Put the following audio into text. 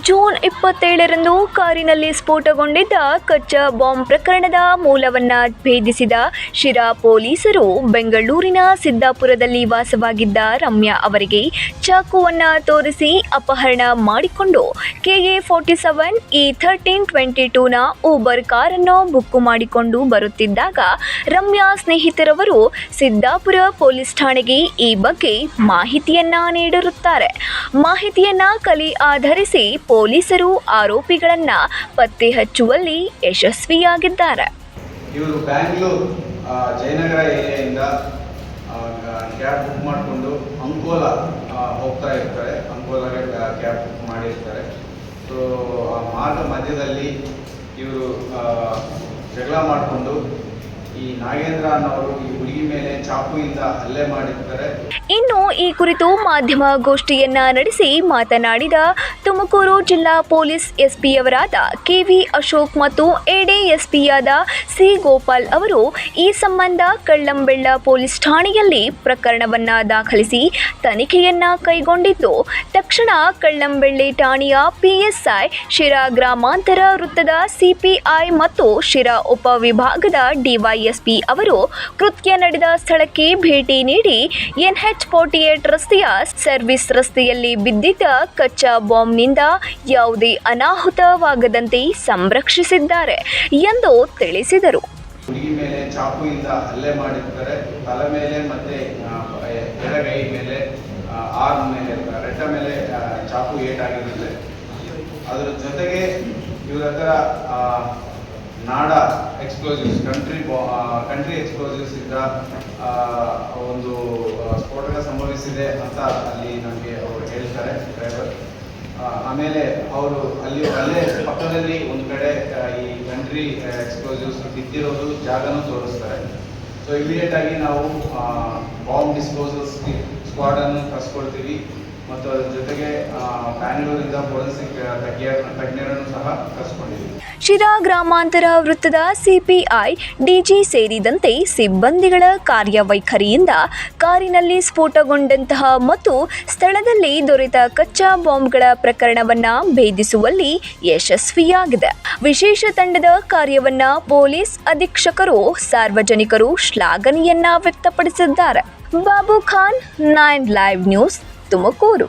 June 27ರಂದು ಕಾರಿನಲ್ಲಿ ಸ್ಫೋಟಗೊಂಡಿದ್ದ ಕಚ್ಚಾ bomb ಪ್ರಕರಣದ ಮೂಲವನ್ನ ಭೇದಿಸಿದ ಶಿರಾ ಪೊಲೀಸರು ಬೆಂಗಳೂರಿನ ಸಿದ್ದಾಪುರದಲ್ಲಿ ವಾಸವಾಗಿದ್ದ ರಮ್ಯಾ ಅವರಿಗೆ ಚಾಕುವನ್ನ ತೋರಿಸಿ ಅಪಹರಣ ಮಾಡಿಕೊಂಡು KA47 E1322ನ ಊಬರ್ ಕಾರನ್ನು ಬುಕ್ಕು ಮಾಡಿಕೊಂಡು ಬರುತ್ತಿದ್ದಾಗ ರಮ್ಯಾ ಸ್ನೇಹಿತರವರು ಸಿದ್ದಾಪುರ ಪೊಲೀಸ್ ಠಾಣೆಗೆ ಈ ಬಗ್ಗೆ ಮಾಹಿತಿಯನ್ನ ನೀಡಿರುತ್ತಾರೆ. ಮಾಹಿತಿಯನ್ನ ಕಲೆ ಆಧರಿಸಿ ಪೊಲೀಸರು ಆರೋಪಿಗಳನ್ನ ಪತ್ತೆ ಹಚ್ಚುವಲ್ಲಿ ಯಶಸ್ವಿಯಾಗಿದ್ದಾರೆ. ಇವರು ಬ್ಯಾಂಗ್ಳೂರು ಜಯನಗರ ಏರಿಯಾದಿಂದ ಕ್ಯಾಬ್ ಬುಕ್ ಮಾಡಿಕೊಂಡು ಅಂಕೋಲಾ ಹೋಗ್ತಾ ಇರ್ತಾರೆ. ಅಂಕೋಲಾಗೆ ಕ್ಯಾಬ್ ಬುಕ್ ಮಾಡಿರ್ತಾರೆ. ಸೊ ಮಾರ್ಗ ಮಧ್ಯದಲ್ಲಿ ಇವರು ಜಗಳ ಮಾಡಿಕೊಂಡು ಈ ನಾಗೇಂದ್ರ ಅನ್ನೋರು ಈ ಹುಡುಗಿ ಮೇಲೆ ಚಾಕುವಿಂದ ಹಲ್ಲೆ ಮಾಡಿರ್ತಾರೆ. ಇನ್ನು ಈ ಕುರಿತು ಮಾಧ್ಯಮಗೋಷ್ಠಿಯನ್ನ ನಡೆಸಿ ಮಾತನಾಡಿದ ತುಮಕೂರು ಜಿಲ್ಲಾ ಪೊಲೀಸ್ ಎಸ್ಪಿಯವರಾದ KV ಅಶೋಕ್ ಮತ್ತು ADSPಯಾದ C ಗೋಪಾಲ್ ಅವರು ಈ ಸಂಬಂಧ ಕಳ್ಳಂಬೆಳ್ಳ ಪೊಲೀಸ್ ಠಾಣೆಯಲ್ಲಿ ಪ್ರಕರಣವನ್ನ ದಾಖಲಿಸಿ ತನಿಖೆಯನ್ನ ಕೈಗೊಂಡಿದ್ದು, ತಕ್ಷಣ ಕಳ್ಳಂಬೆಳ್ಳಿ ಠಾಣೆಯ PSI, ಶಿರಾ ಗ್ರಾಮಾಂತರ ವೃತ್ತದ CPI ಮತ್ತು ಶಿರಾ ಉಪವಿಭಾಗದ DYSP ಅವರು ಕೃತ್ಯ ನಡೆದ ಸ್ಥಳಕ್ಕೆ ಭೇಟಿ ನೀಡಿ NH48 ರಸ್ತೆಯ ಸರ್ವಿಸ್ ರಸ್ತೆಯಲ್ಲಿ ಬಿದ್ದಿದ್ದ ಕಚ್ಚಾ ಬಾಂಬ್ನಿಂದ ಯಾವುದೇ ಅನಾಹುತವಾಗದಂತೆ ಸಂರಕ್ಷಿಸಿದ್ದಾರೆ ಎಂದು ತಿಳಿಸಿದರು. ಹುಡುಗಿ ಮೇಲೆ ಚಾಕುವಿಂದ ಹಲ್ಲೆ ಮಾಡಿರ್ತಾರೆ. ತಲೆ ಮೇಲೆ ಮತ್ತೆ ಎಡಗೈ ಮೇಲೆ, ಆರ್ಮ್ ಮೇಲೆ, ರೆಟ್ಟ ಮೇಲೆ ಚಾಕು ಏಟಾಗಿರುತ್ತೆ. ಅದರ ಜೊತೆಗೆ ಇವರ ಹತ್ರ ನಾಡ ಎಕ್ಸ್ಪ್ಲೋಸಿವ್ಸ್, ಕಂಟ್ರಿ ಎಕ್ಸ್ಪ್ಲೋಸಿವ್ಸ್ ಇಂದ ಒಂದು ಸ್ಫೋಟಕ ಸಂಭವಿಸಿದೆ ಅಂತ ಅಲ್ಲಿ ನಮಗೆ ಅವರು ಹೇಳ್ತಾರೆ ಡ್ರೈವರ್. ಆಮೇಲೆ ಅವರು ಅಲ್ಲೇ ಪಕ್ಕದಲ್ಲಿ ಒಂದು ಕಡೆ ಈ ಕಂಟ್ರಿ ಎಕ್ಸ್ಪ್ಲೋಸಿವ್ಸ್ ಬಿದ್ದಿರೋದು ಜಾಗನೂ ತೋರಿಸ್ತಾರೆ. ಸೊ ಇಮಿಡಿಯೇಟ್ ಆಗಿ ನಾವು ಬಾಂಬ್ ಡಿಸ್ಪೋಸಲ್ ಸ್ಕ್ವಾಡನ್ನು ಕರ್ಸ್ಕೊಳ್ತೀವಿ ಮತ್ತು ಅದರ ಜೊತೆಗೆ ಬ್ಯಾಂಗ್ಳೂರಿಂದ ಫೋರೆನ್ಸಿಕ್ ತಜ್ಞರನ್ನು ಸಹ ಕರೆಸ್ಕೊಂಡಿದ್ದೀವಿ. ಶಿರಾ ಗ್ರಾಮಾಂತರ ವೃತ್ತದ CPI, DG ಸೇರಿದಂತೆ ಸಿಬ್ಬಂದಿಗಳ ಕಾರ್ಯವೈಖರಿಯಿಂದ ಕಾರಿನಲ್ಲಿ ಸ್ಫೋಟಗೊಂಡಂತಹ ಮತ್ತು ಸ್ಥಳದಲ್ಲಿ ದೊರೆತ ಕಚ್ಚಾ ಬಾಂಬ್ಗಳ ಪ್ರಕರಣವನ್ನ ಭೇದಿಸುವಲ್ಲಿ ಯಶಸ್ವಿಯಾಗಿದೆ. ವಿಶೇಷ ತಂಡದ ಕಾರ್ಯವನ್ನ ಪೊಲೀಸ್ ಅಧೀಕ್ಷಕರು, ಸಾರ್ವಜನಿಕರು ಶ್ಲಾಘನೆಯನ್ನ ವ್ಯಕ್ತಪಡಿಸಿದ್ದಾರೆ. Babu Khan, 9 live news, Tumakuru.